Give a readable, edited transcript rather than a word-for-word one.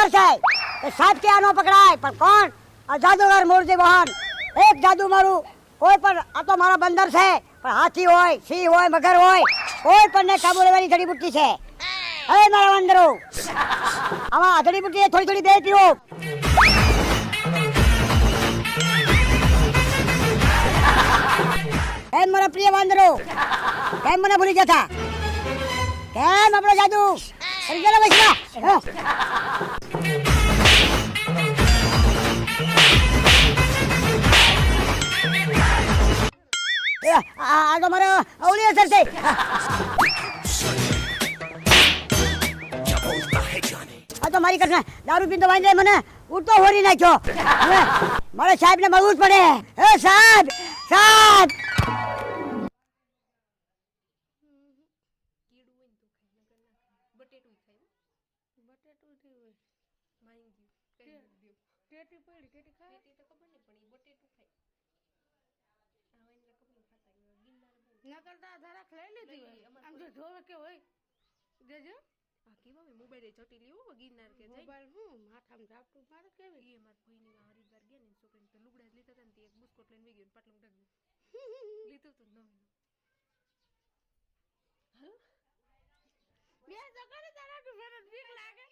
બંદર છે એ સાપ કે આનો પકડાય પણ કોણ આ જાદુગર મૂર્તિ બહન એક જાદુ મારું કોઈ પણ આ તો મારા બંદર છે પણ હાથી હોય સિંહ હોય મગર હોય કોઈ પણ ને કાબુ લેવાની જડીબુટ્ટી છે હે મારા બંદરો આમાં જડીબુટ્ટી થોડી થોડી દે પીવો કેમ મારા પ્રિય બંદરો કેમ મને ભૂલી ગયા હતા કેમ આપણો જાદુ કરી ગયેલો વૈષ્ણવ આ તો મારે અવળી અસર છે આ તો મારી ઘટના દારૂ પીને વાંધે મને ઉડતો હોરી નાખ્યો હવે મારે સાહેબ ને મળવું જ પડે હે સાહેબ સાહેબ નકરતા જરાક લઈ લીધી હોય આમ જો જોવે કે હોય દેજો આ કેવા મોબાઈલ ચોટી લીયો ગિરનાર કે જાય મોબાઈલ હું માથામાં ઝાપટું મારે કેવી એ માર ભાઈની હરિદ્વાર ગયા ને છોકરીને તો લુગડા જ લીધા હતા ને એક બુસ્કોટ લઈને વી ગયો પાટલું ઢાગ્યું લીધું તો નવું બે જગડે તારા બીક લાગે